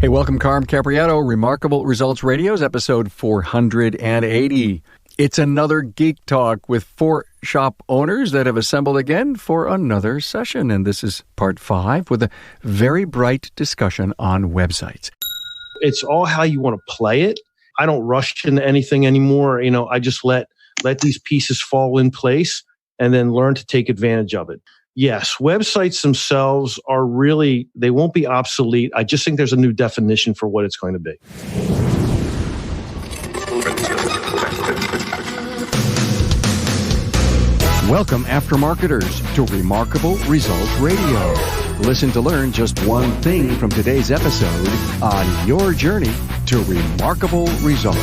Hey, welcome, Karim Capriato, Remarkable Results Radio's episode 480. It's another Geek Talk with 4 shop owners that have assembled again for another session. And this is part 5 with a very bright discussion on websites. It's all how you want to play it. I don't rush into anything anymore. I just let these pieces fall in place and then learn to take advantage of it. Yes, websites themselves are really, they won't be obsolete. I just think there's a new definition for what it's going to be. Welcome, aftermarketers, to Remarkable Results Radio. Listen to learn just one thing from today's episode on your journey to remarkable results.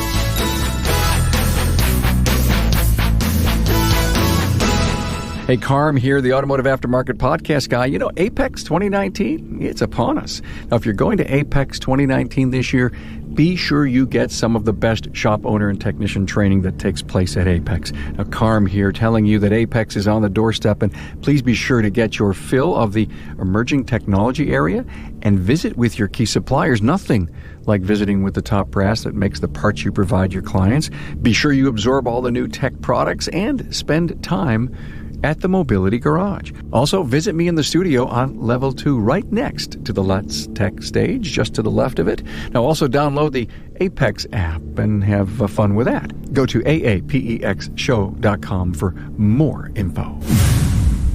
Hey, Karim here, the Automotive Aftermarket Podcast guy. Apex 2019, it's upon us. Now, if you're going to Apex 2019 this year, be sure you get some of the best shop owner and technician training that takes place at Apex. Now, Karim here telling you that Apex is on the doorstep, and please be sure to get your fill of the emerging technology area and visit with your key suppliers. Nothing like visiting with the top brass that makes the parts you provide your clients. Be sure you absorb all the new tech products and spend time at the Mobility Garage. Also, visit me in the studio on level 2, right next to the Let's Tech stage, just to the left of it. Now, also download the Apex app and have fun with that. Go to aapexshow.com for more info.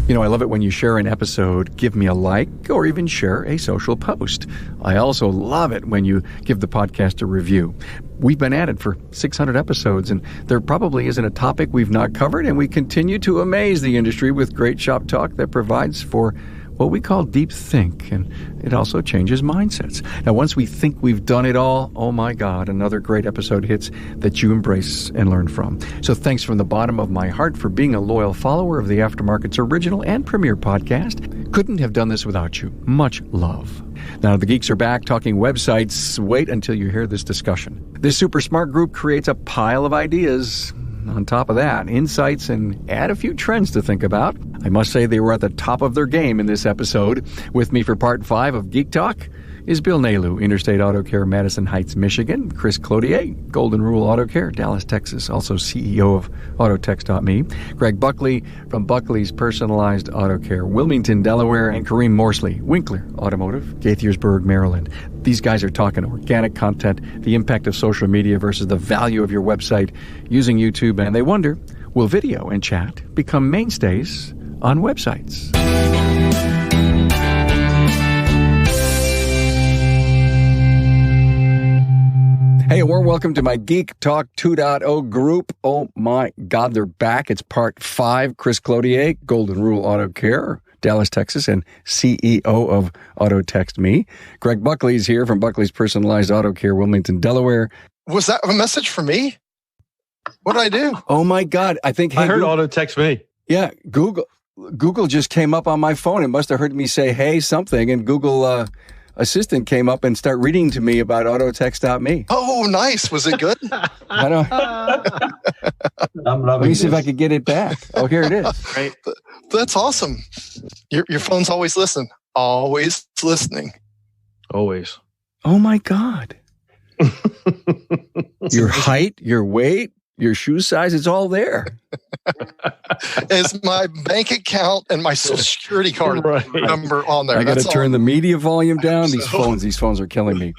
I love it when you share an episode, give me a like, or even share a social post. I also love it when you give the podcast a review. We've been at it for 600 episodes, and there probably isn't a topic we've not covered, and we continue to amaze the industry with great shop talk that provides for what we call deep think, and it also changes mindsets. Now, once we think we've done it all, oh my God, another great episode hits that you embrace and learn from. So thanks from the bottom of my heart for being a loyal follower of the Aftermarket's original and premier podcast. Couldn't have done this without you. Much love. Now, the geeks are back talking websites. Wait until you hear this discussion. This super smart group creates a pile of ideas. On top of that, insights and add a few trends to think about. I must say they were at the top of their game in this episode. With me for part 5 of Geek Talk is Bill Nalu, Interstate Auto Care, Madison Heights, Michigan. Chris Cloutier, Golden Rule Auto Care, Dallas, Texas, also CEO of Autotext.me. Greg Buckley from Buckley's Personalized Auto Care, Wilmington, Delaware. And Karim Morsli, Winkler Automotive, Gaithersburg, Maryland. These guys are talking organic content, the impact of social media versus the value of your website using YouTube. And they wonder, will video and chat become mainstays on websites? Hey, a warm welcome to my Geek Talk 2.0 group. Oh my God, they're back. It's part 5. Chris Cloutier, Golden Rule Auto Care, Dallas, Texas, and CEO of Autotext.me. Greg Buckley is here from Buckley's Personalized Auto Care, Wilmington, Delaware. Was that a message for me? What did I do? Oh my God, I think... I heard Autotext.me. Yeah, Google just came up on my phone. It must have heard me say, hey, something, and Google... Assistant came up and started reading to me about Autotext.me. Oh, nice. Was it good? I don't. Let me see if I could get it back. Oh, here it is. Right. That's awesome. Your phone's always listening. Always listening. Always. Oh my God. Your height, your weight, your shoe size, it's all there. It's my bank account and my social security card number on there. I got to turn the media volume down. These phones are killing me.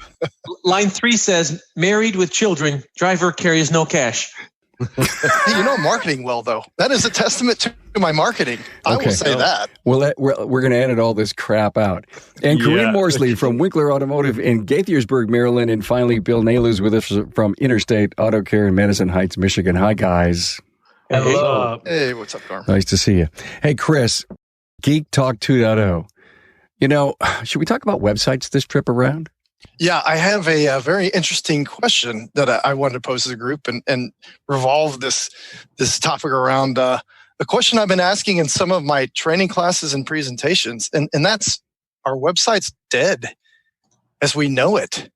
Line 3 says, married with children, driver carries no cash. You know marketing well, though. That is a testament to my marketing. I will say that. Well, we're going to edit all this crap out. And Karim Morsli from Winkler Automotive in Gaithersburg, Maryland. And finally, Bill Nalu's with us from Interstate Auto Care in Madison Heights, Michigan. Hi, guys. Hello. Hey, what's up, Carm? Nice to see you. Hey, Chris, Geek Talk 2.0. Should we talk about websites this trip around? Yeah, I have a very interesting question that I wanted to pose to the group and revolve this topic around a question I've been asking in some of my training classes and presentations, and that's, are websites dead as we know it?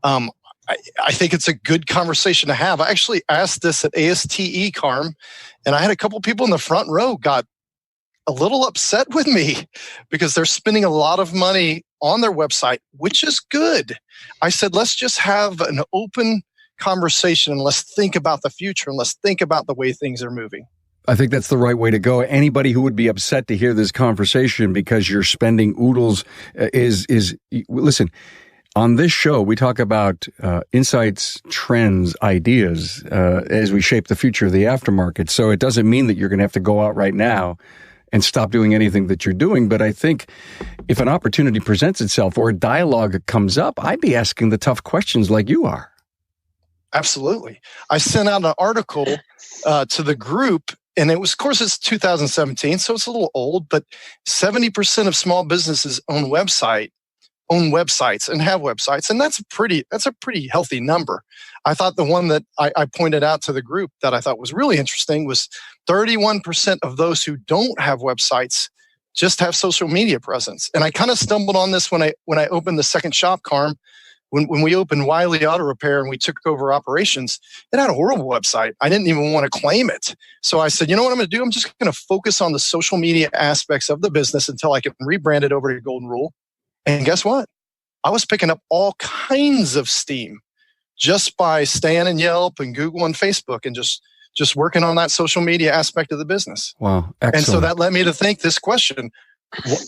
I think it's a good conversation to have. I actually asked this at ASTE, Carm, and I had a couple people in the front row got a little upset with me because they're spending a lot of money on their website, which is good. I said, let's just have an open conversation and let's think about the future and let's think about the way things are moving. I think that's the right way to go. Anybody who would be upset to hear this conversation because you're spending oodles listen, on this show, we talk about insights, trends, ideas as we shape the future of the aftermarket. So it doesn't mean that you're going to have to go out right now and stop doing anything that you're doing. But I think if an opportunity presents itself or a dialogue comes up, I'd be asking the tough questions like you are. Absolutely. I sent out an article to the group, and it was, of course, it's 2017, so it's a little old, but 70% of small businesses own websites and have websites. And that's a pretty healthy number. I thought the one that I pointed out to the group that I thought was really interesting was 31% of those who don't have websites just have social media presence. And I kind of stumbled on this when I opened the second shop, Karim. When we opened Wiley Auto Repair and we took over operations, it had a horrible website. I didn't even want to claim it. So I said, you know what I'm going to do? I'm just going to focus on the social media aspects of the business until I can rebrand it over to Golden Rule. And guess what? I was picking up all kinds of steam just by staying in Yelp and Google and Facebook and just working on that social media aspect of the business. Wow. Excellent. And so that led me to think this question.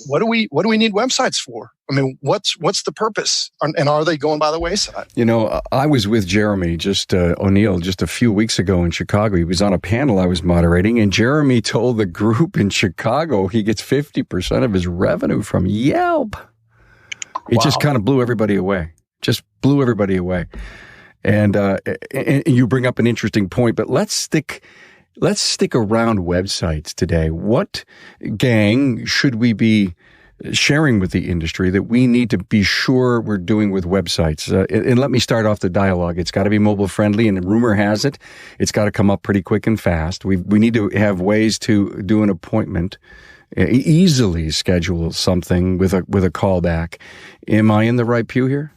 What do we need websites for? I mean, what's the purpose? And are they going by the wayside? You know, I was with Jeremy O'Neill just a few weeks ago in Chicago. He was on a panel I was moderating, and Jeremy told the group in Chicago he gets 50% of his revenue from Yelp. It just kind of blew everybody away. And you bring up an interesting point, but let's stick around websites today. What, gang, should we be sharing with the industry that we need to be sure we're doing with websites? And let me start off the dialogue. It's got to be mobile friendly, and rumor has it, it's got to come up pretty quick and fast. We need to have ways to do an appointment, easily schedule something with a callback. Am I in the right pew here?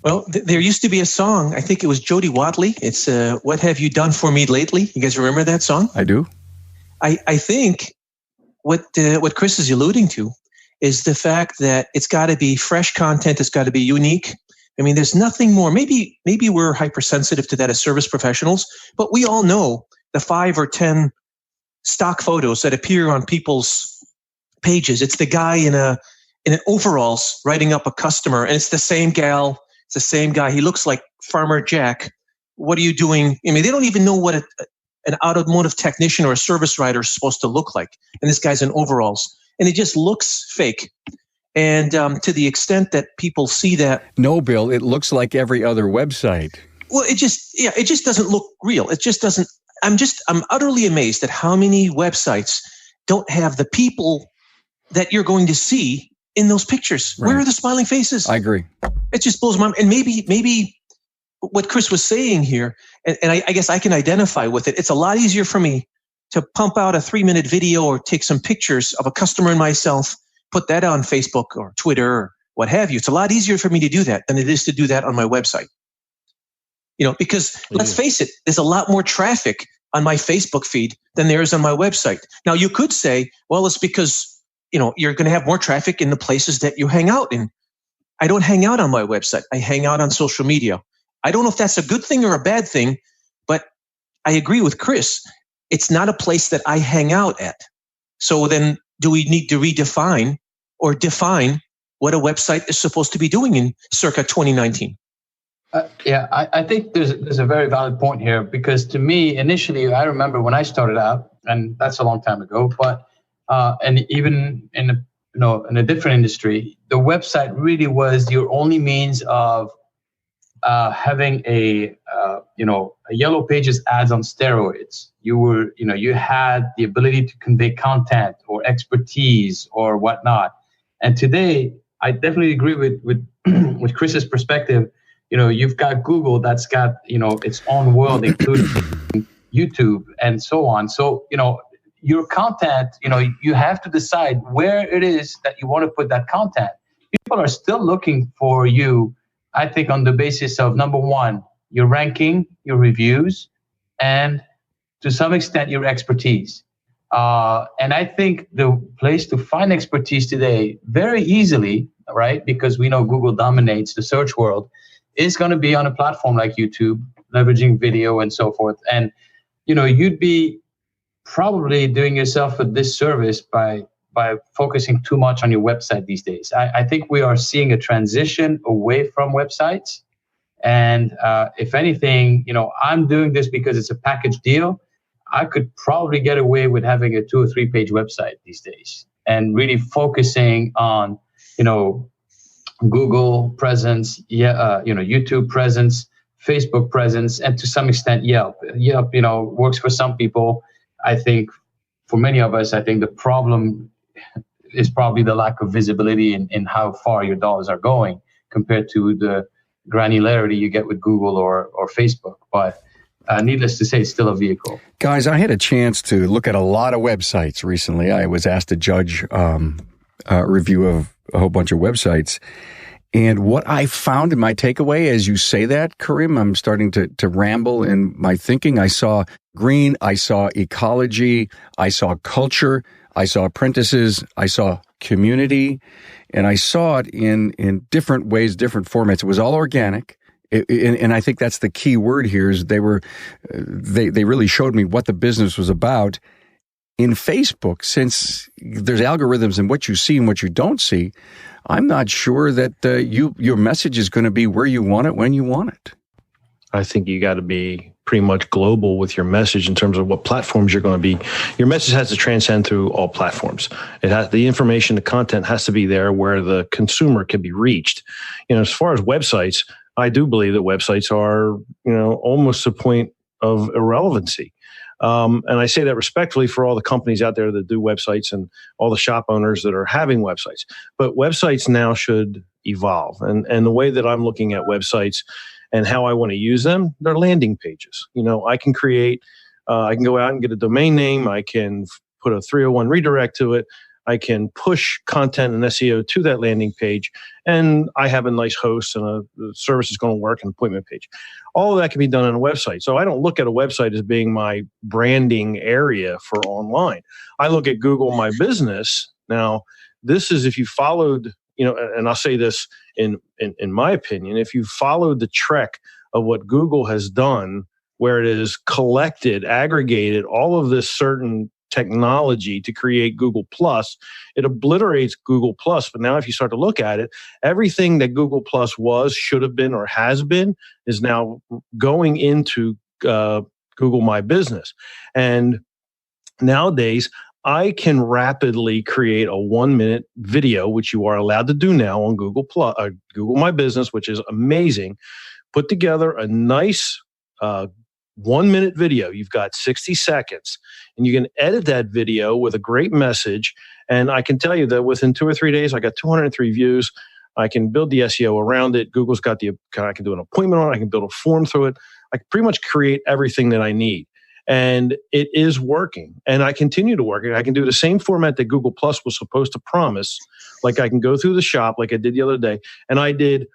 Well, there used to be a song. I think it was Jody Watley. It's "What Have You Done for Me Lately?" You guys remember that song? I do. I think what Chris is alluding to is the fact that it's got to be fresh content. It's got to be unique. I mean, there's nothing more. Maybe we're hypersensitive to that as service professionals, but we all know the 5 or 10 stock photos that appear on people's pages. It's the guy in an overalls writing up a customer, and it's the same gal. It's the same guy. He looks like Farmer Jack. What are you doing? I mean, they don't even know what an automotive technician or a service writer is supposed to look like. And this guy's in overalls. And it just looks fake. And to the extent that people see that. No, Bill, it looks like every other website. Well, it just doesn't look real. It just doesn't. I'm utterly amazed at how many websites don't have the people that you're going to see in those pictures. Right. Where are the smiling faces? I agree. It just blows my mind. And maybe what Chris was saying here, and I guess I can identify with it. It's a lot easier for me to pump out a 3-minute video or take some pictures of a customer and myself, put that on Facebook or Twitter or what have you. It's a lot easier for me to do that than it is to do that on my website. You know, because let's face it, there's a lot more traffic on my Facebook feed than there is on my website. Now, you could say, well, it's because, you know, you're going to have more traffic in the places that you hang out in. I don't hang out on my website. I hang out on social media. I don't know if that's a good thing or a bad thing, but I agree with Chris. It's not a place that I hang out at. So then do we need to redefine or define what a website is supposed to be doing in circa 2019? I think there's a very valid point here, because to me, initially, I remember when I started out, and that's a long time ago, but and even in a different industry, the website really was your only means of having a Yellow Pages ads on steroids. You had the ability to convey content or expertise or whatnot. And today, I definitely agree with Chris's perspective. You know, you've got Google that's got, its own world, including YouTube and so on. So, your content, you have to decide where it is that you want to put that content. People are still looking for you, I think, on the basis of, number one, your ranking, your reviews, and to some extent, your expertise. And I think the place to find expertise today very easily, right, because we know Google dominates the search world, is going to be on a platform like YouTube, leveraging video and so forth. And, you'd be probably doing yourself a disservice by focusing too much on your website these days. I think we are seeing a transition away from websites. And if anything, I'm doing this because it's a package deal. I could probably get away with having a 2 or 3 page website these days and really focusing on, Google presence, YouTube presence, Facebook presence, and to some extent Yelp. Yelp, works for some people. I think for many of us, I think the problem is probably the lack of visibility in how far your dollars are going compared to the granularity you get with Google or Facebook. But needless to say, it's still a vehicle. Guys, I had a chance to look at a lot of websites recently. I was asked to judge a review of a whole bunch of websites. And what I found in my takeaway, as you say that, Karim, I'm starting to ramble in my thinking. I saw green, I saw ecology, I saw culture, I saw apprentices, I saw community, and I saw it in different ways, different formats. It was all organic. And I think that's the key word here is they really showed me what the business was about. In Facebook, since there's algorithms in what you see and what you don't see, I'm not sure that your message is going to be where you want it when you want it. I think you got to be pretty much global with your message in terms of what platforms you're going to be. Your message has to transcend through all platforms. It has the information, the content has to be there where the consumer can be reached. As far as websites, I do believe that websites are, almost a point of irrelevancy. And I say that respectfully for all the companies out there that do websites and all the shop owners that are having websites. But websites now should evolve. And the way that I'm looking at websites and how I want to use them, they're landing pages. I can create, I can go out and get a domain name. I can put a 301 redirect to it. I can push content and SEO to that landing page, and I have a nice host and the service is going to work, an appointment page. All of that can be done on a website. So I don't look at a website as being my branding area for online. I look at Google My Business. Now, this is if you followed, and I'll say this in my opinion, if you followed the trek of what Google has done, where it is collected, aggregated all of this certain technology to create Google Plus, it obliterates Google Plus. But now if you start to look at it, everything that Google Plus was, should have been, or has been, is now going into Google My Business. And nowadays, I can rapidly create a 1-minute video, which you are allowed to do now on Google My Business, which is amazing. Put together a nice 1-minute video. You've got 60 seconds, and you can edit that video with a great message. And I can tell you that within 2 or 3 days, I got 203 views. I can build the SEO around it. Google's got I can do an appointment on it. I can build a form through it. I can pretty much create everything that I need. And it is working. And I continue to work it. I can do the same format that Google Plus was supposed to promise. Like I can go through the shop like I did the other day. And I did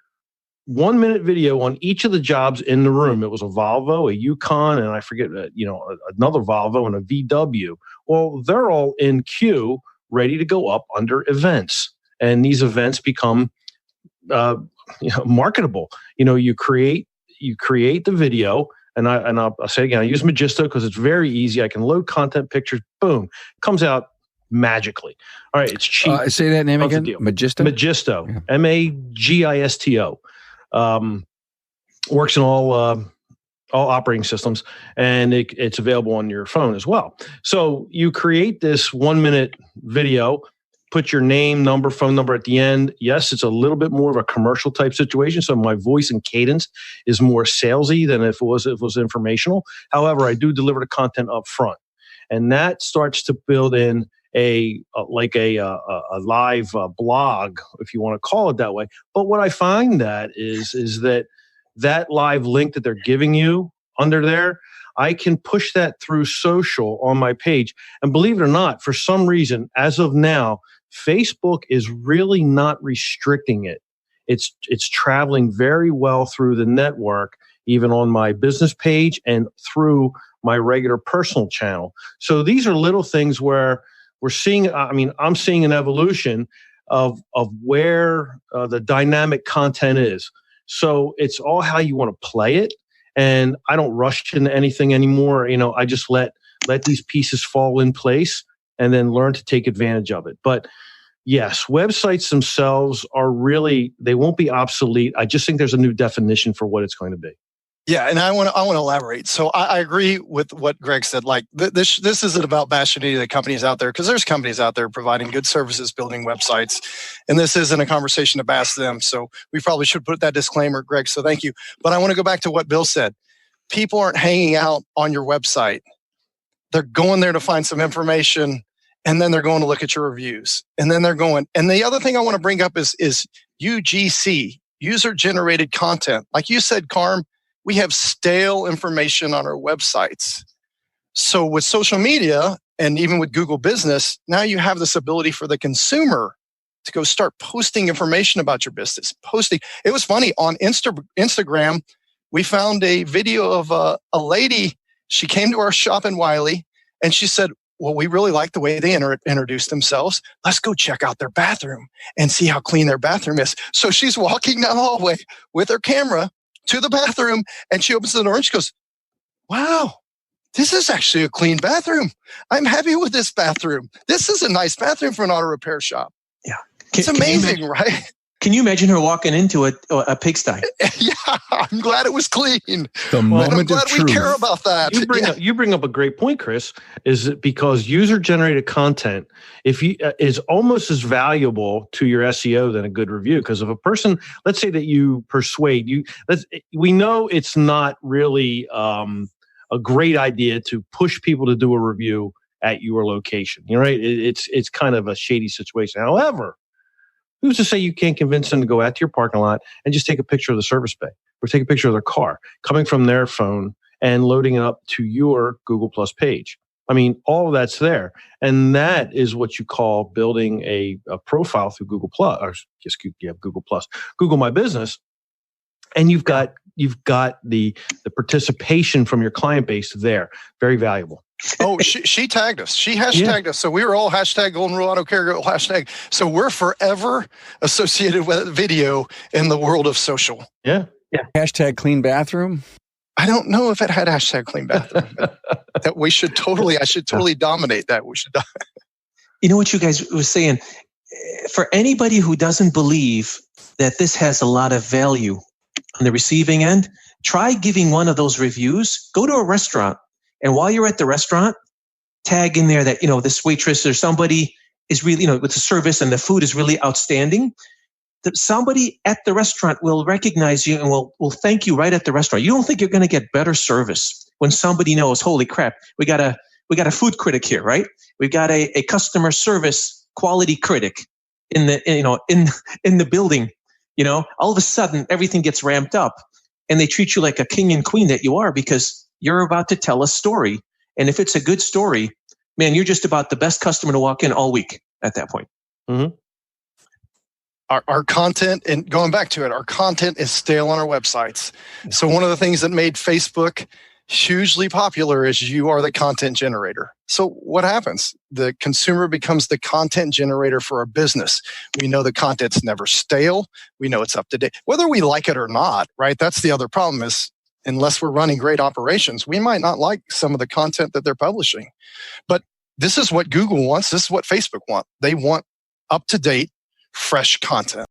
1-minute video on each of the jobs in the room. It was a Volvo, a Yukon, and I forget, another Volvo and a VW. Well, they're all in queue, ready to go up under events. And these events become marketable. You create the video, and I'll say again, I use Magisto because it's very easy. I can load content, pictures, boom, comes out magically. All right, it's cheap. Say that name again. Magisto. Magisto. Yeah. Magisto. Works in all operating systems, and it's available on your phone as well. So you create this 1-minute video, put your name, number, phone number at the end. Yes, it's a little bit more of a commercial type situation, so my voice and cadence is more salesy than if it was informational. However, I do deliver the content up front, and that starts to build in a live blog, if you want to call it that way. But what I find is that live link that they're giving you under there, I can push that through social on my page. And believe it or not, for some reason, as of now, Facebook is really not restricting it. It's traveling very well through the network. even on my business page and through my regular personal channel. So these are little things where we're seeing, I'm seeing an evolution of where the dynamic content is. So it's all how you want to play it. And I don't rush into anything anymore. I just let these pieces fall in place and then learn to take advantage of it. But yes, websites themselves are really, they won't be obsolete. I just think there's a new definition for what it's going to be. Yeah, and I want to elaborate. So I agree with what Greg said. Like this isn't about bashing any of the companies out there, because there's companies out there providing good services, building websites, and this isn't a conversation to bash them. So we probably should put that disclaimer, Greg. So thank you. But I want to go back to what Bill said. People aren't hanging out on your website. They're going there to find some information, and then they're going to look at your reviews, and then they're going. And the other thing I want to bring up is UGC, user-generated content. Like you said, Karim, we have stale information on our websites. So with social media and even with Google Business, now you have this ability for the consumer to go start posting information about your business. It was funny, on Instagram, we found a video of a lady. She came to our shop in Wiley and she said, well, we really like the way they introduced themselves. Let's go check out their bathroom and see how clean their bathroom is. So she's walking down the hallway with her camera to the bathroom, and she opens the door and she goes, wow, this is actually a clean bathroom. I'm happy with this bathroom. This is a nice bathroom for an auto repair shop. Yeah. It's amazing, right? Can you imagine her walking into a pigsty? Yeah, I'm glad it was clean. The moment I'm glad of truth. we care about that. You bring up a great point, Chris, is that because user-generated content is almost as valuable to your SEO than a good review. Because if a person, let's say that you persuade you, we know it's not really a great idea to push people to do a review at your location. Right? It's kind of a shady situation. However, who's to say you can't convince them to go out to your parking lot and just take a picture of the service bay or take a picture of their car coming from their phone and loading it up to your Google Plus page? I mean, all of that's there. And that is what you call building a profile through Google Plus, or just Google Plus, Google My Business. And you've got the participation from your client base there. Very valuable. Oh, she tagged us. She hashtagged us. So we were all hashtag Golden Rule Auto Care hashtag. So we're forever associated with video in the world of social. Yeah. Hashtag clean bathroom. I don't know if it had hashtag clean bathroom. That I should totally dominate that. We should. You know what you guys were saying? For anybody who doesn't believe that this has a lot of value on the receiving end, try giving one of those reviews. Go to a restaurant. And while you're at the restaurant, tag in there that, this waitress or somebody is really, with the service and the food is really outstanding. That somebody at the restaurant will recognize you and will thank you right at the restaurant. You don't think you're going to get better service when somebody knows, holy crap, we got a food critic here, right? We've got a customer service quality critic in the building. All of a sudden everything gets ramped up and they treat you like a king and queen that you are, because you're about to tell a story. And if it's a good story, man, you're just about the best customer to walk in all week at that point. Mm-hmm. Our content, and going back to it, our content is stale on our websites. So one of the things that made Facebook hugely popular is you are the content generator. So what happens? The consumer becomes the content generator for a business. We know the content's never stale. We know it's up to date, whether we like it or not, right? That's the other problem is, unless we're running great operations, we might not like some of the content that they're publishing. But this is what Google wants. This is what Facebook wants. They want up-to-date, fresh content.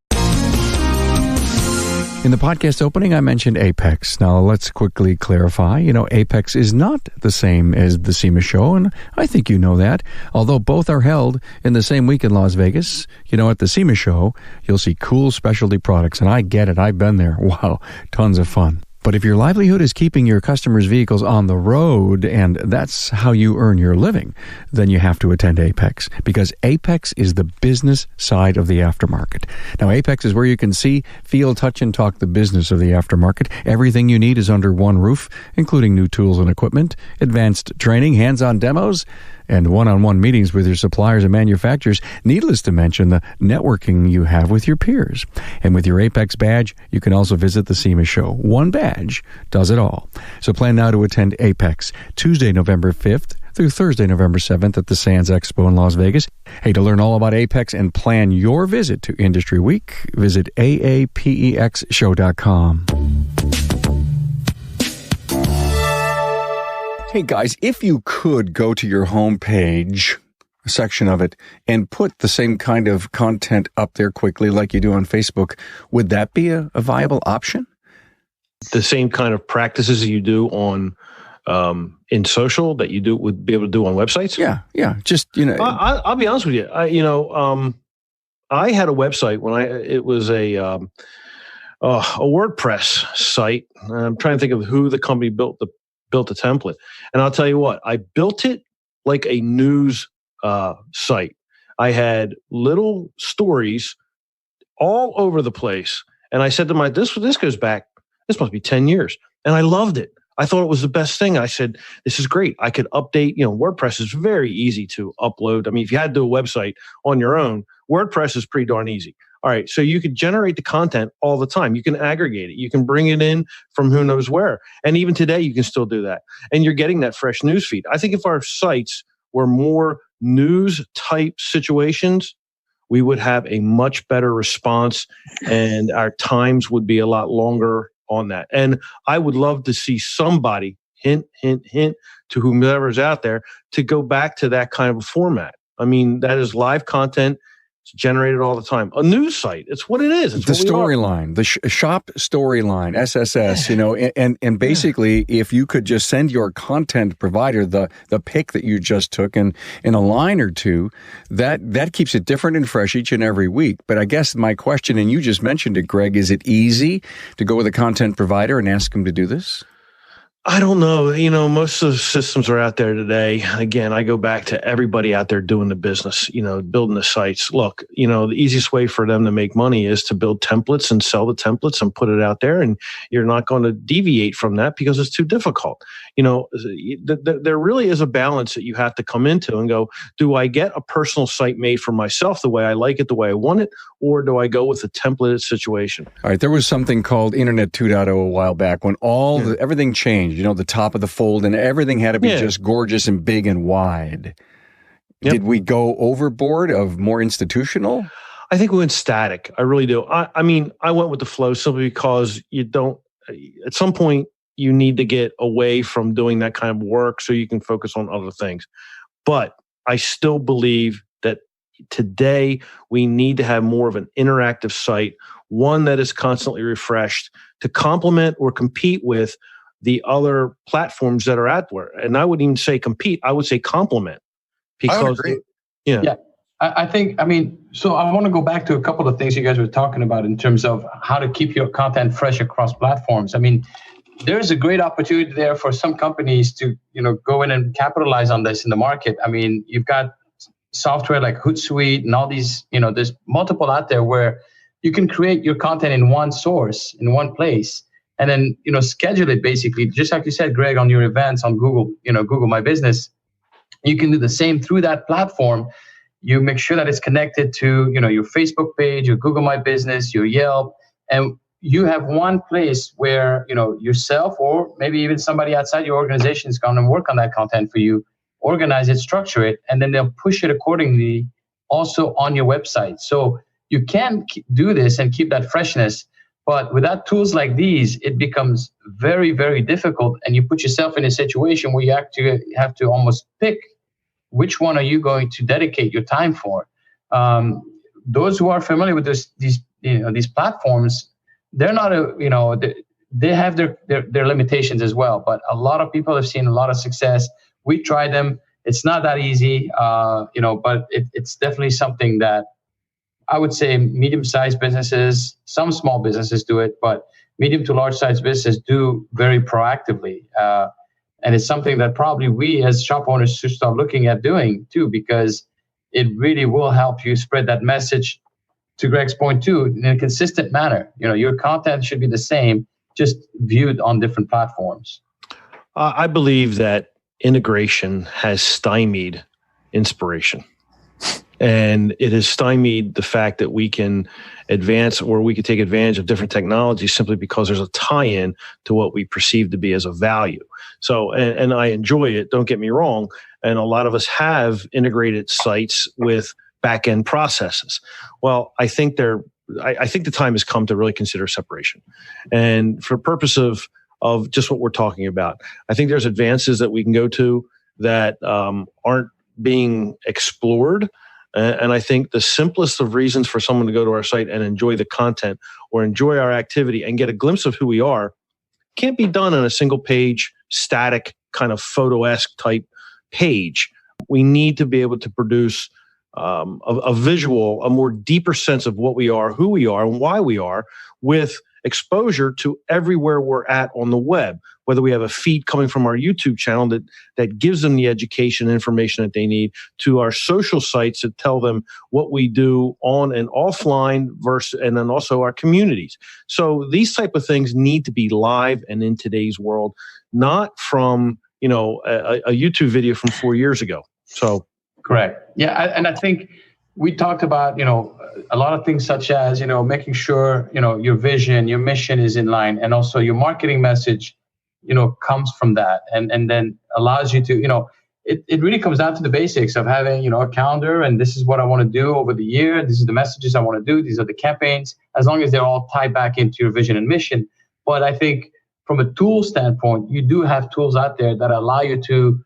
In the podcast opening, I mentioned Apex. Now, let's quickly clarify. Apex is not the same as the SEMA show, and I think you know that. Although both are held in the same week in Las Vegas, at the SEMA show, you'll see cool specialty products, and I get it. I've been there. Wow, tons of fun. But if your livelihood is keeping your customers' vehicles on the road, and that's how you earn your living, then you have to attend Apex, because Apex is the business side of the aftermarket. Now, Apex is where you can see, feel, touch, and talk the business of the aftermarket. Everything you need is under one roof, including new tools and equipment, advanced training, hands-on demos, and one-on-one meetings with your suppliers and manufacturers, needless to mention the networking you have with your peers. And with your Apex badge, you can also visit the SEMA show. One badge does it all. So plan now to attend Apex, Tuesday, November 5th through Thursday, November 7th at the Sands Expo in Las Vegas. Hey, to learn all about Apex and plan your visit to Industry Week, visit aapexshow.com. Hey guys, if you could go to your homepage, a section of it, and put the same kind of content up there quickly like you do on Facebook, would that be a viable option? The same kind of practices you do on in social that you would be able to do on websites? Yeah. Just, I'll be honest with you. I had a website when it was a WordPress site. I'm trying to think of who the company built the template. And I'll tell you what, I built it like a news site. I had little stories all over the place. And I said to this goes back, this must be 10 years. And I loved it. I thought it was the best thing. I said, this is great. I could update, WordPress is very easy to upload. I mean, if you had to do a website on your own, WordPress is pretty darn easy. All right. So you could generate the content all the time. You can aggregate it. You can bring it in from who knows where. And even today, you can still do that. And you're getting that fresh news feed. I think if our sites were more news type situations, we would have a much better response and our times would be a lot longer on that. And I would love to see somebody, hint, to whomever's out there, to go back to that kind of a format. I mean, that is live content. It's generated all the time. A news site. It's what it is. It's the storyline, the shop storyline, SSS, and basically if you could just send your content provider the pic that you just took in a line or two, that keeps it different and fresh each and every week. But I guess my question, and you just mentioned it, Greg, is it easy to go with a content provider and ask them to do this? I don't know. Most of the systems are out there today. Again, I go back to everybody out there doing the business, building the sites. Look, the easiest way for them to make money is to build templates and sell the templates and put it out there. And you're not going to deviate from that because it's too difficult. There really is a balance that you have to come into and go, do I get a personal site made for myself the way I like it, the way I want it, or do I go with a templated situation? All right. There was something called Internet 2.0 a while back when everything changed. The top of the fold and everything had to be just gorgeous and big and wide. Yep. Did we go overboard of more institutional? I think we went static. I really do. I mean, I went with the flow simply because at some point, you need to get away from doing that kind of work so you can focus on other things. But I still believe that today we need to have more of an interactive site, one that is constantly refreshed to complement or compete with the other platforms that are out there. And I wouldn't even say compete, I would say complement. Because, I would agree. Yeah. I think, so I want to go back to a couple of things you guys were talking about in terms of how to keep your content fresh across platforms. There's a great opportunity there for some companies to, go in and capitalize on this in the market. You've got software like Hootsuite and all these, there's multiple out there where you can create your content in one source, in one place. And then, schedule it basically, just like you said, Greg, on your events on Google, Google My Business. You can do the same through that platform. You make sure that it's connected to, your Facebook page, your Google My Business, your Yelp. And you have one place where, yourself or maybe even somebody outside your organization is going to work on that content for you, organize it, structure it, and then they'll push it accordingly also on your website. So you can do this and keep that freshness. But without tools like these, it becomes very, very difficult. And you put yourself in a situation where you have to almost pick which one are you going to dedicate your time for. Those who are familiar with these platforms, they're not they have their limitations as well. But a lot of people have seen a lot of success. We tried them. It's not that easy, but it's definitely something that I would say medium-sized businesses, some small businesses do it, but medium to large-sized businesses do very proactively. And it's something that probably we as shop owners should start looking at doing too, because it really will help you spread that message, to Greg's point too, in a consistent manner. Your content should be the same, just viewed on different platforms. I believe that integration has stymied inspiration. And it has stymied the fact that we can advance or we could take advantage of different technologies simply because there's a tie-in to what we perceive to be as a value. So, and I enjoy it, don't get me wrong. And a lot of us have integrated sites with back-end processes. Well, I think the time has come to really consider separation. And for the purpose of just what we're talking about, I think there's advances that we can go to that aren't being explored. And I think the simplest of reasons for someone to go to our site and enjoy the content or enjoy our activity and get a glimpse of who we are can't be done on a single page, static kind of photo-esque type page. We need to be able to produce a visual, a more deeper sense of what we are, who we are, and why we are, with exposure to everywhere we're at on the web, whether we have a feed coming from our YouTube channel that gives them the education and information that they need, to our social sites that tell them what we do on and offline and then also our communities. So these type of things need to be live and in today's world, not from, a YouTube video from 4 years ago. So correct. Yeah. And I think we talked about, a lot of things such as, making sure, your vision, your mission is in line, and also your marketing message, comes from that and then allows you to, it really comes down to the basics of having, a calendar, and this is what I want to do over the year. This is the messages I want to do. These are the campaigns, as long as they're all tied back into your vision and mission. But I think from a tool standpoint, you do have tools out there that allow you to,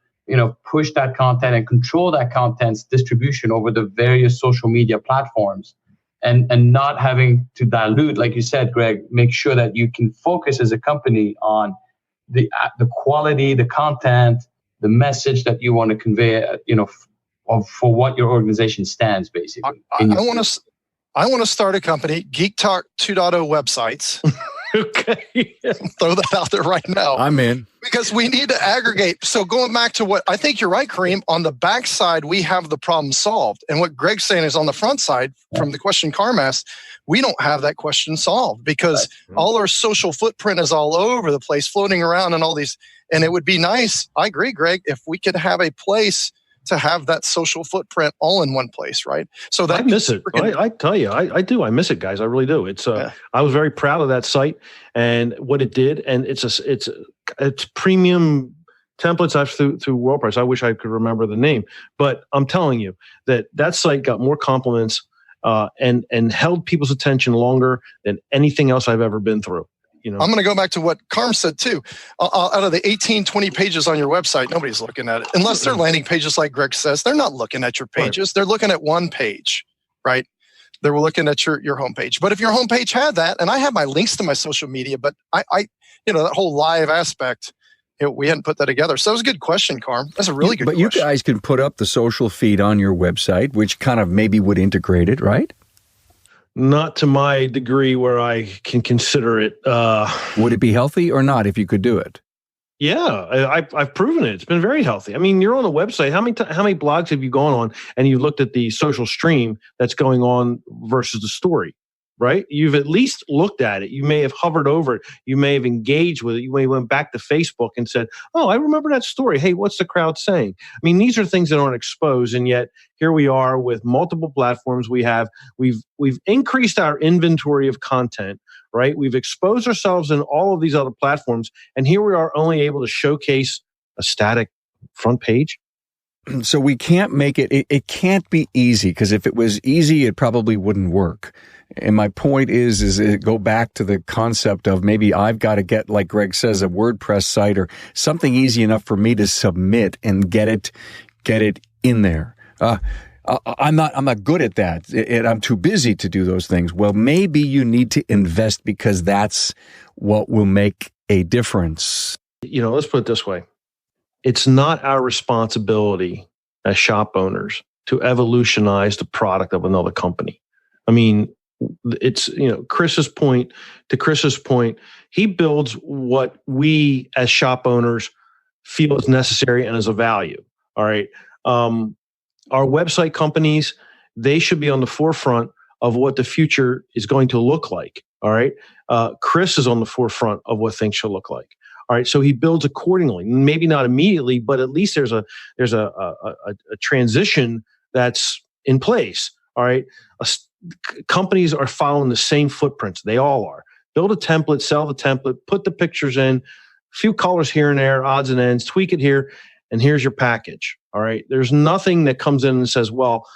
push that content and control that content's distribution over the various social media platforms, and not having to dilute, like you said, Greg, make sure that you can focus as a company on the quality, the content, the message that you want to convey, for what your organization stands, basically. I want to start a company, Geek Talk 2.0 websites. Okay. Throw that out there right now. I'm in. Because we need to aggregate. So going back to what I think you're right, Karim, on the back side, we have the problem solved. And what Greg's saying is on the front side, from the question Karim asked, we don't have that question solved because all our social footprint is all over the place, floating around and all these. And it would be nice, I agree, Greg, if we could have a place to have that social footprint all in one place, right? So that I miss it. I tell you, I do. I miss it, guys. I really do. It's I was very proud of that site and what it did, and it's premium templates I've through WordPress. I wish I could remember the name, but I'm telling you that site got more compliments and held people's attention longer than anything else I've ever been through. I'm going to go back to what Karim said too. Out of the 18, 20 pages on your website, nobody's looking at it. Unless they're landing pages like Greg says. They're not looking at your pages. Right. They're looking at one page, right? They're looking at your homepage. But if your homepage had that, and I have my links to my social media, but I that whole live aspect, we hadn't put that together. So that was a good question, Karim. That's a really good question. But you guys can put up the social feed on your website, which kind of maybe would integrate it, right? Not to my degree where I can consider it. Would it be healthy or not if you could do it? Yeah, I've proven it. It's been very healthy. I mean, you're on the website. How many blogs have you gone on and you looked at the social stream that's going on versus the story, right? You've at least looked at it. You may have hovered over it. You may have engaged with it. You may have went back to Facebook and said, oh, I remember that story. Hey, what's the crowd saying? I mean, these are things that aren't exposed, and yet here we are with multiple platforms. We've increased our inventory of content, right? We've exposed ourselves in all of these other platforms, and here we are only able to showcase a static front page. So we can't make it, it can't be easy, because if it was easy, it probably wouldn't work. And my point is it go back to the concept of maybe I've got to get, like Greg says, a WordPress site or something easy enough for me to submit and get it in there. I'm not good at that. I'm too busy to do those things. Well, maybe you need to invest, because that's what will make a difference. Let's put it this way. It's not our responsibility as shop owners to evolutionize the product of another company. I mean, it's, Chris's point, he builds what we as shop owners feel is necessary and is a value. All right. Our website companies, they should be on the forefront of what the future is going to look like. All right. Chris is on the forefront of what things should look like. All right. So he builds accordingly. Maybe not immediately, but at least there's a transition that's in place. All right. Companies are following the same footprints. They all are. Build a template, sell the template, put the pictures in, a few colors here and there, odds and ends, tweak it here, and here's your package. All right. There's nothing that comes in and says, well,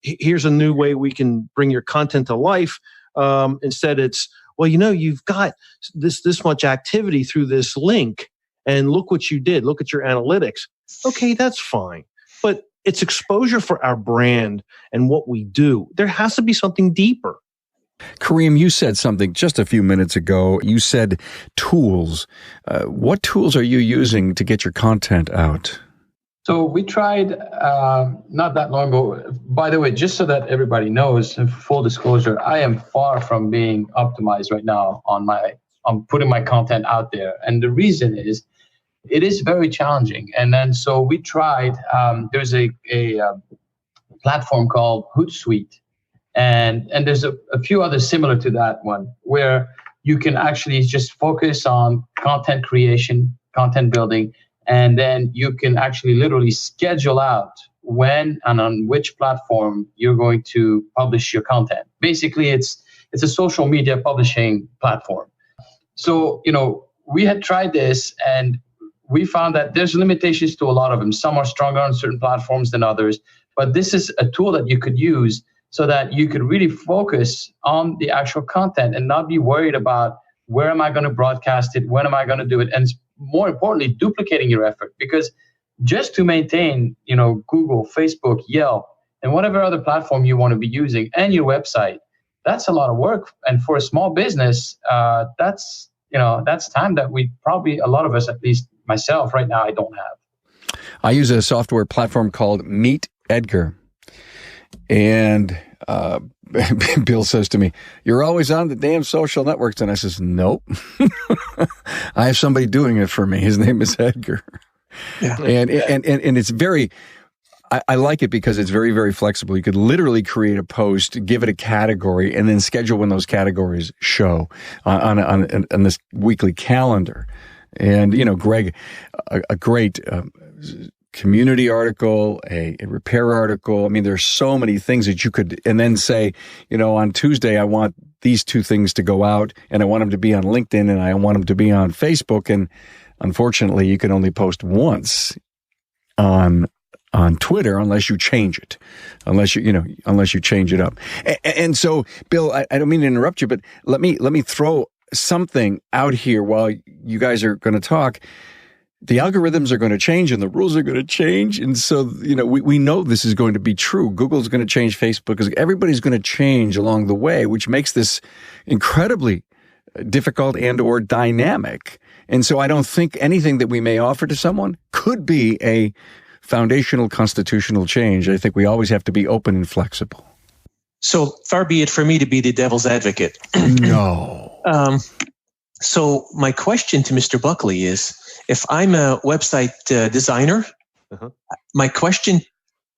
here's a new way we can bring your content to life. Instead, it's, well, you've got this much activity through this link, and look what you did. Look at your analytics. Okay, that's fine. But it's exposure for our brand and what we do. There has to be something deeper. Karim, you said something just a few minutes ago. You said tools. What tools are you using to get your content out? So we tried not that long ago. By the way, just so that everybody knows, and full disclosure, I am far from being optimized right now on putting my content out there. And the reason is, it is very challenging. And then so we tried, there's a platform called Hootsuite. And there's a few others similar to that one, where you can actually just focus on content creation, content building, and then you can actually literally schedule out when and on which platform you're going to publish your content. Basically, it's a social media publishing platform. So, we had tried this, and we found that there's limitations to a lot of them. Some are stronger on certain platforms than others, but this is a tool that you could use so that you could really focus on the actual content and not be worried about where am I going to broadcast it, when am I going to do it, and more importantly, duplicating your effort. Because just to maintain, Google, Facebook, Yelp, and whatever other platform you want to be using, and your website, that's a lot of work. And for a small business, that's time that we probably, a lot of us, at least myself right now, I don't have. I use a software platform called Meet Edgar. And Bill says to me, "You're always on the damn social networks." And I says, "Nope. I have somebody doing it for me. His name is Edgar." Yeah. And it's very, I like it because it's very, very flexible. You could literally create a post, give it a category, and then schedule when those categories show on this weekly calendar. And, Greg, a great community article, a repair article. I mean, there's so many things that you could, and then say, on Tuesday, I want these two things to go out, and I want them to be on LinkedIn, and I want them to be on Facebook. And unfortunately, you can only post once on Twitter unless you change it, unless you change it up. And so, Bill, I don't mean to interrupt you, but let me throw something out here while you guys are going to talk. The algorithms are going to change and the rules are going to change. And so, we know this is going to be true. Google's going to change, Facebook, because everybody's going to change along the way, which makes this incredibly difficult and or dynamic. And so I don't think anything that we may offer to someone could be a foundational constitutional change. I think we always have to be open and flexible. So far be it for me to be the devil's advocate. No. So my question to Mr. Buckley is, if I'm a website designer, my question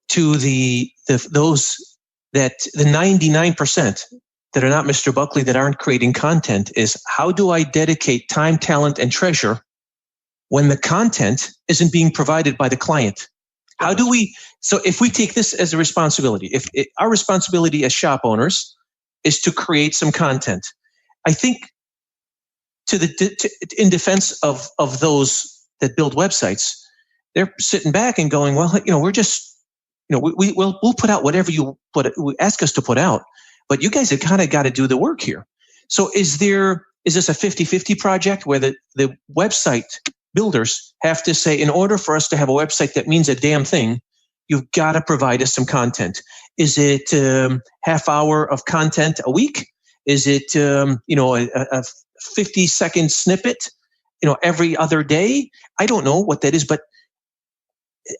to those that the 99% that are not Mr. Buckley that aren't creating content is, how do I dedicate time, talent, and treasure when the content isn't being provided by the client? How do we? So if we take this as a responsibility, if our responsibility as shop owners is to create some content, I think in defense of those that build websites, they're sitting back and going, well, we're just, we'll put out whatever you ask us to put out, but you guys have kind of got to do the work here. So is this a 50-50 project where the website builders have to say, in order for us to have a website that means a damn thing, you've got to provide us some content? Is it half hour of content a week? Is it a 50-second snippet, every other day? I don't know what that is, but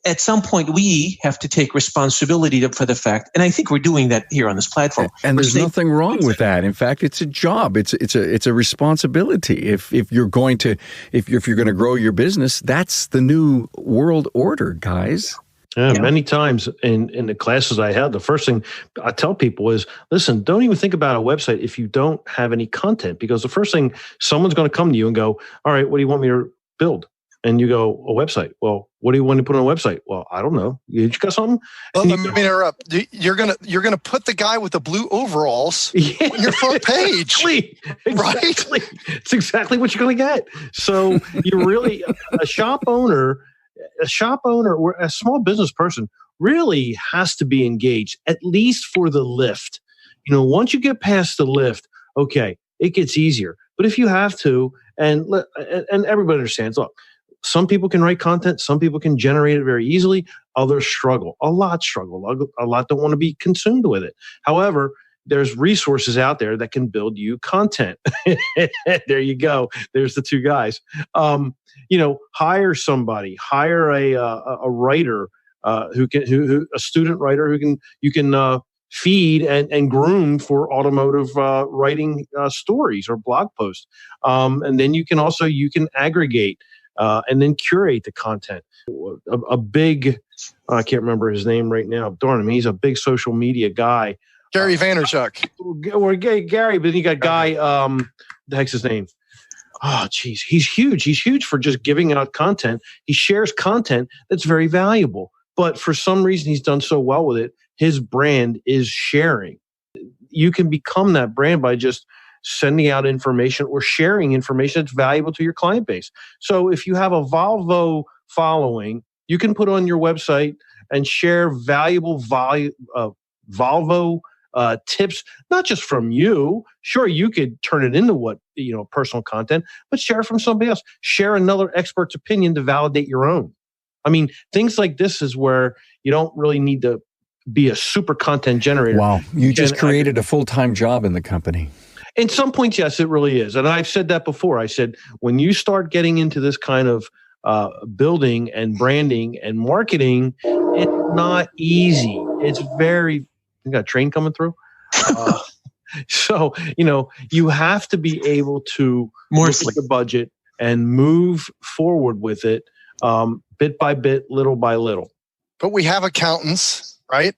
at some point we have to take responsibility for the fact, and I think we're doing that here on this platform. And there's nothing wrong with that. In fact, it's a job. It's a responsibility. If you're going to grow your business, that's the new world order, guys. Yeah, many times in the classes I had, the first thing I tell people is, listen, don't even think about a website if you don't have any content, because the first thing someone's going to come to you and go, all right, what do you want me to build? And you go, a website. Well, what do you want to put on a website? Well, I don't know. You got something? Well, let me interrupt. You're gonna put the guy with the blue overalls on your front page, exactly. Right? It's exactly what you're going to get. So you're really a shop owner or a small business person really has to be engaged, at least for the lift. Once you get past the lift, okay, it gets easier. But if you have to, and everybody understands, look, some people can write content, some people can generate it very easily, others struggle. A lot don't want to be consumed with it. However, there's resources out there that can build you content. There you go. There's the two guys. Hire somebody. Hire a writer who a student writer you can feed and groom for automotive writing stories or blog posts. And then you can aggregate and then curate the content. A big, I can't remember his name right now. Darn him, he's a big social media guy. Gary Vaynerchuk. Or Gary, but then you got Guy, the heck's his name? Oh, geez. He's huge. He's huge for just giving out content. He shares content that's very valuable. But for some reason, he's done so well with it. His brand is sharing. You can become that brand by just sending out information or sharing information that's valuable to your client base. So if you have a Volvo following, you can put on your website and share valuable Volvo tips, not just from you. Sure, you could turn it into personal content, but share from somebody else. Share another expert's opinion to validate your own. I mean, things like this is where you don't really need to be a super content generator. Wow, you just created a full-time job in the company. In some points, yes, it really is. And I've said that before. I said, when you start getting into this kind of building and branding and marketing, it's not easy. It's very, you got a train coming through? So, you have to be able to look at the budget and move forward with it bit by bit, little by little. But we have accountants, right?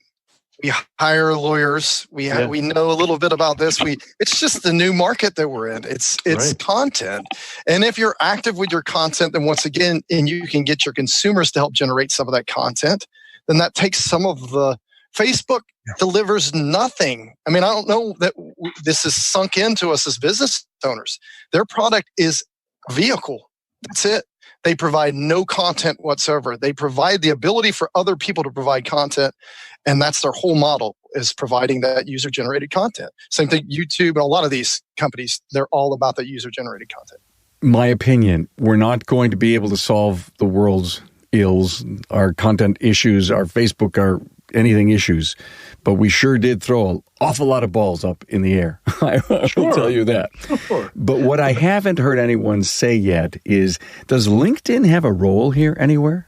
We hire lawyers. We know a little bit about this. It's just the new market that we're in. It's right. Content. And if you're active with your content, then once again, and you can get your consumers to help generate some of that content, then that takes some of the Facebook delivers nothing. I mean, I don't know that this is sunk into us as business owners. Their product is a vehicle. That's it. They provide no content whatsoever. They provide the ability for other people to provide content, and that's their whole model, is providing that user-generated content. Same thing, YouTube and a lot of these companies, they're all about that user-generated content. My opinion, we're not going to be able to solve the world's ills, our content issues, our Facebook, our anything issues, but we sure did throw an awful lot of balls up in the air. I will tell you that. Sure. But what I haven't heard anyone say yet is, does LinkedIn have a role here anywhere?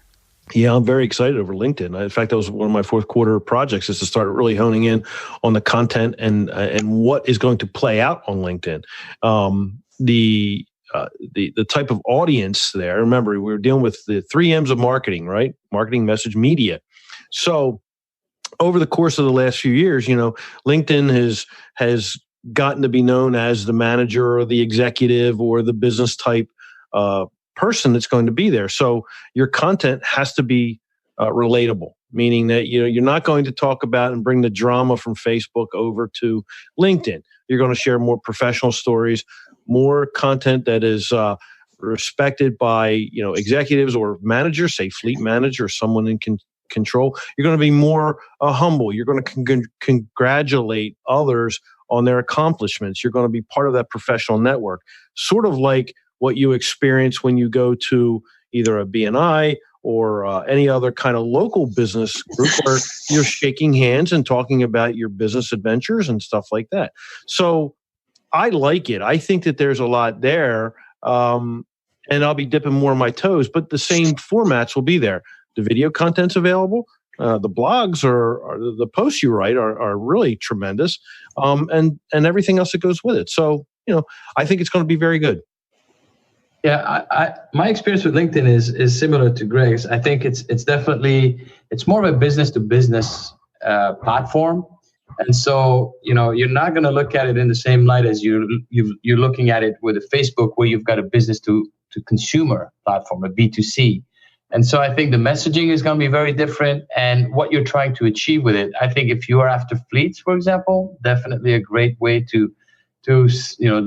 Yeah, I'm very excited over LinkedIn. In fact, that was one of my fourth quarter projects, is to start really honing in on the content and what is going to play out on LinkedIn. The type of audience there, remember, we were dealing with the 3 M's of marketing, right? Marketing, message, media. So over the course of the last few years, LinkedIn has gotten to be known as the manager or the executive or the business type person that's going to be there. So your content has to be relatable, meaning that you're not going to talk about and bring the drama from Facebook over to LinkedIn. You're going to share more professional stories, more content that is respected by executives or managers, say fleet manager or someone in control. You're going to be more humble. You're going to congratulate others on their accomplishments. You're going to be part of that professional network, sort of like what you experience when you go to either a BNI or any other kind of local business group where you're shaking hands and talking about your business adventures and stuff like that. So I like it. I think that there's a lot there, and I'll be dipping more of my toes, but the same formats will be there. The video content's available. The blogs are the posts you write are really tremendous, and everything else that goes with it. So I think it's going to be very good. Yeah, my experience with LinkedIn is similar to Greg's. I think it's definitely more of a business to business platform, and so you're not going to look at it in the same light as you're looking at it with a Facebook, where you've got a business to consumer platform, a B2C. And so I think the messaging is going to be very different, and what you're trying to achieve with it. I think if you are after fleets, for example, definitely a great way to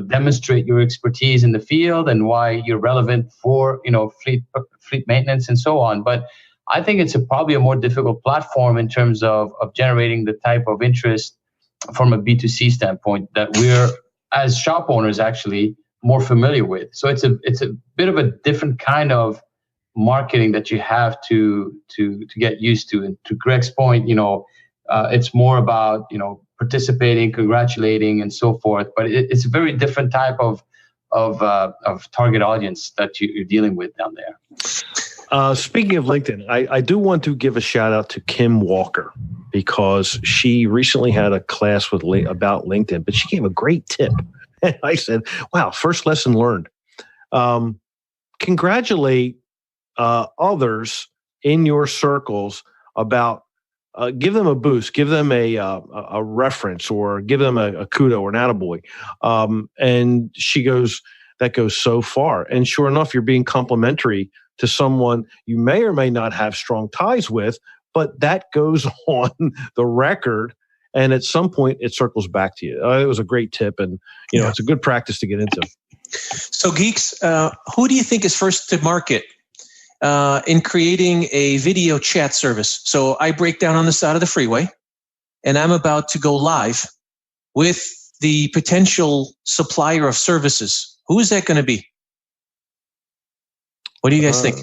demonstrate your expertise in the field and why you're relevant for fleet maintenance and so on. But I think it's probably a more difficult platform in terms of generating the type of interest from a B2C standpoint that we're, as shop owners, actually more familiar with. So it's a bit of a different kind of marketing that you have to get used to. And to Greg's point, it's more about participating, congratulating, and so forth. But it's a very different type of target audience that you're dealing with down there. Speaking of LinkedIn, I do want to give a shout out to Kim Walker, because she recently had a class about LinkedIn, but she gave a great tip. And I said, wow, first lesson learned. Congratulate others in your circles about give them a boost, give them a reference, or give them a kudo or an attaboy. And she goes, that goes so far. And sure enough, you're being complimentary to someone you may or may not have strong ties with, but that goes on the record. And at some point, it circles back to you. It was a great tip, and it's a good practice to get into. So, geeks, who do you think is first to market in creating a video chat service? So I break down on the side of the freeway, and I'm about to go live with the potential supplier of services. Who is that going to be? What do you guys think?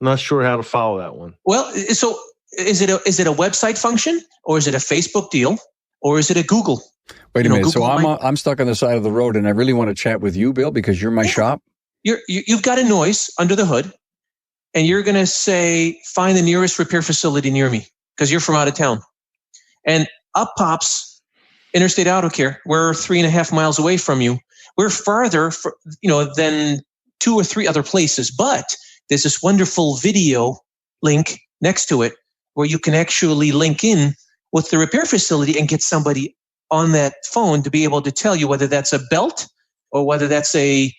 Not sure how to follow that one. Well, so is it a website function, or is it a Facebook deal, or is it a Google? Wait a minute. Google, so I'm stuck on the side of the road, and I really want to chat with you, Bill, because you're my shop. You've got a noise under the hood, and you're going to say, find the nearest repair facility near me, because you're from out of town. And up pops Interstate Auto Care. We're 3.5 miles away from you. We're farther, than 2 or 3 other places, but there's this wonderful video link next to it where you can actually link in with the repair facility and get somebody on that phone to be able to tell you whether that's a belt or whether that's a,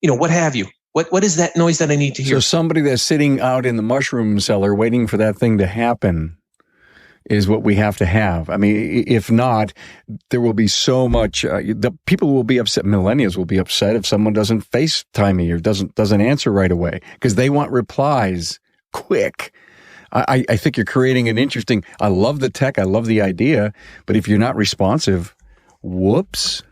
what have you. What is that noise that I need to hear? So somebody that's sitting out in the mushroom cellar waiting for that thing to happen is what we have to have. I mean, if not, there will be so much. The people will be upset. Millennials will be upset if someone doesn't FaceTime me or doesn't answer right away, because they want replies quick. I think you're creating an interesting. I love the tech. I love the idea, but if you're not responsive, whoops.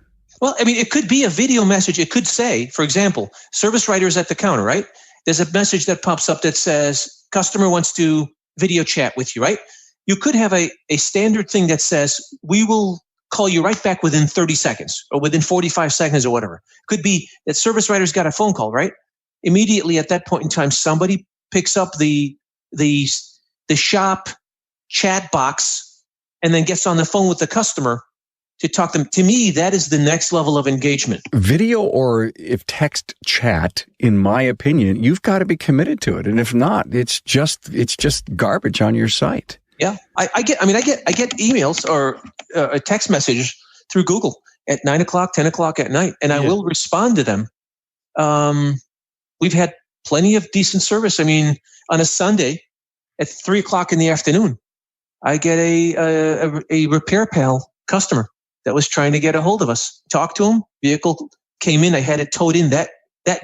Well, I mean, it could be a video message. It could say, for example, service writers at the counter, right? There's a message that pops up that says, customer wants to video chat with you, right? You could have a standard thing that says, we will call you right back within 30 seconds or within 45 seconds or whatever. Could be that service writers got a phone call, right? Immediately at that point in time, somebody picks up the shop chat box and then gets on the phone with the customer to talk to them. To me, that is the next level of engagement. Video, or if text chat, in my opinion, you've got to be committed to it. And if not, it's just garbage on your site. Yeah, I get emails or a text message through Google at 9 o'clock, 10 o'clock at night, and I will respond to them. We've had plenty of decent service. I mean, on a Sunday at 3 o'clock in the afternoon, I get a Repair Pal customer that was trying to get a hold of us. Talked to him. Vehicle came in. I had it towed in that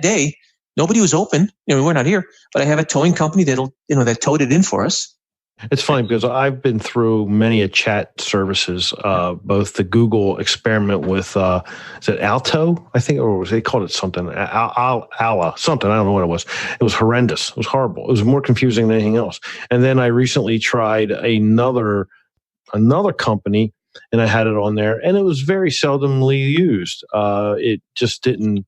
day. Nobody was open. We're not here, but I have a towing company that towed it in for us. It's funny because I've been through many chat services, both the Google experiment with, is it Alto, I think, or they called it something, Ala, something, I don't know what it was. It was horrendous. It was horrible. It was more confusing than anything else. And then I recently tried another company, and I had it on there, and it was very seldomly used. It just didn't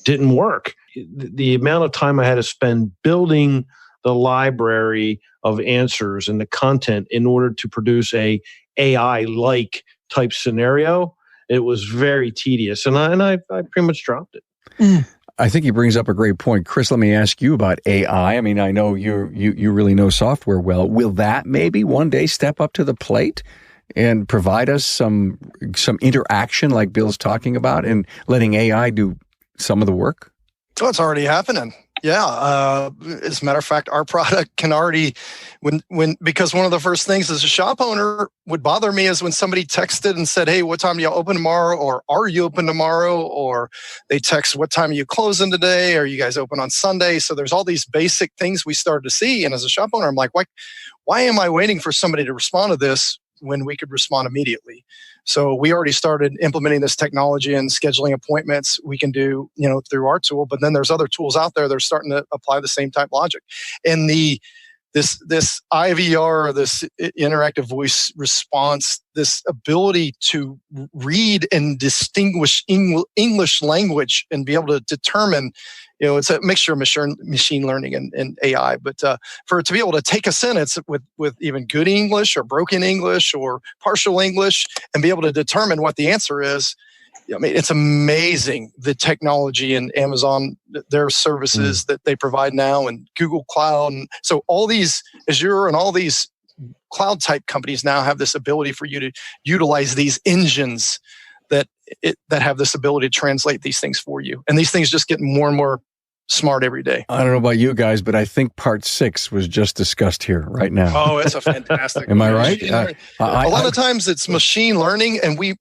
work. The amount of time I had to spend building the library of answers and the content in order to produce a AI-like type scenario, it was very tedious, and I pretty much dropped it. I think he brings up a great point. Chris, let me ask you about AI. I mean, I know you really know software well. Will that maybe one day step up to the plate and provide us some interaction like Bill's talking about and letting AI do some of the work? Oh, it's already happening. Yeah. As a matter of fact, our product can already, because one of the first things as a shop owner would bother me is when somebody texted and said, hey, what time do y'all open tomorrow? Or are you open tomorrow? Or they text, what time are you closing today? Are you guys open on Sunday? So there's all these basic things we started to see. And as a shop owner, I'm like, why am I waiting for somebody to respond to this when we could respond immediately? So we already started implementing this technology and scheduling appointments we can do, through our tool. But then there's other tools out there that are starting to apply the same type logic. And this IVR, this interactive voice response, this ability to read and distinguish English language and be able to determine, it's a mixture of machine learning and AI. But for it to be able to take a sentence with even good English or broken English or partial English and be able to determine what the answer is, I mean, it's amazing the technology and Amazon, their services that they provide now, and Google Cloud. And so all these Azure and all these cloud type companies now have this ability for you to utilize these engines that have this ability to translate these things for you. And these things just get more and more smart every day. I don't know about you guys, but I think part 6 was just discussed here right now. Oh, it's a fantastic. Am I right? A lot of times it's machine learning, and we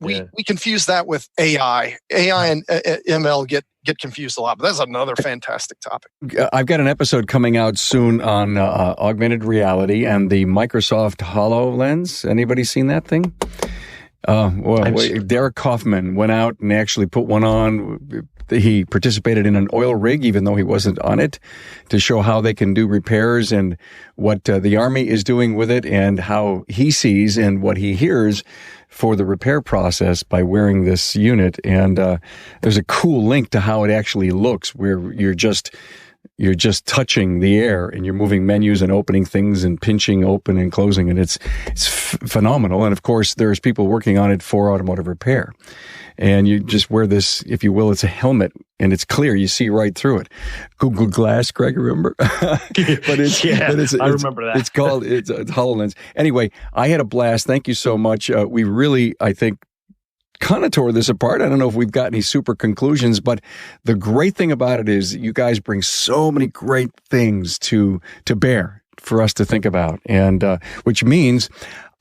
confuse that with AI. AI and ML get confused a lot, but that's another fantastic topic. I've got an episode coming out soon on augmented reality and the Microsoft HoloLens. Anybody seen that thing? Derek Kaufman went out and actually put one on. He participated in an oil rig, even though he wasn't on it, to show how they can do repairs and what the Army is doing with it and how he sees and what he hears for the repair process by wearing this unit. And there's a cool link to how it actually looks, where you're just touching the air and you're moving menus and opening things and pinching open and closing. And it's phenomenal. And of course, there's people working on it for automotive repair. And you just wear this, if you will, it's a helmet and it's clear. You see right through it. Google Glass, Greg, remember? I remember that. It's HoloLens. Anyway, I had a blast. Thank you so much. We really, I think, kind of tore this apart. I don't know if we've got any super conclusions, but the great thing about it is you guys bring so many great things to bear for us to think about, and which means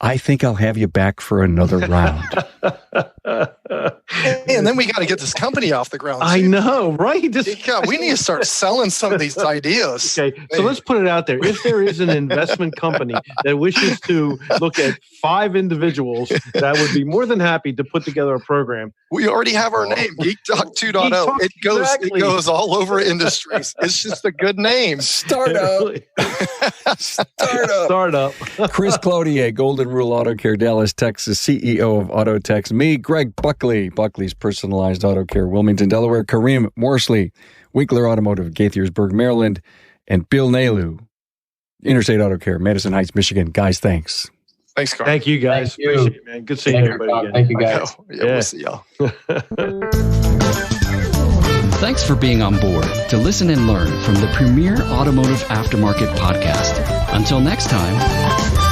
I think I'll have you back for another round. And then we got to get this company off the ground. I know, right? We need to start selling some of these ideas. Okay, so let's put it out there. If there is an investment company that wishes to look at 5 individuals, that would be more than happy to put together a program. We already have our name, Geek Talk 2.0. It goes all over industries. It's just a good name. Startup. Chris Cloutier, Golden Rule Auto Care, Dallas, Texas, CEO of Autotex. Me, Greg Buckley, Buckley's Personalized Auto Care, Wilmington, Delaware. Karim Morsli, Winkler Automotive, Gaithersburg, Maryland. And Bill Nalu, Interstate Auto Care, Madison Heights, Michigan. Guys, thanks. Thanks, Carl. Thank you, guys. Thank you. Appreciate it, man. Good seeing everybody again. Thank you, guys. We'll see y'all. Thanks for being on board to listen and learn from the premier automotive aftermarket podcast. Until next time.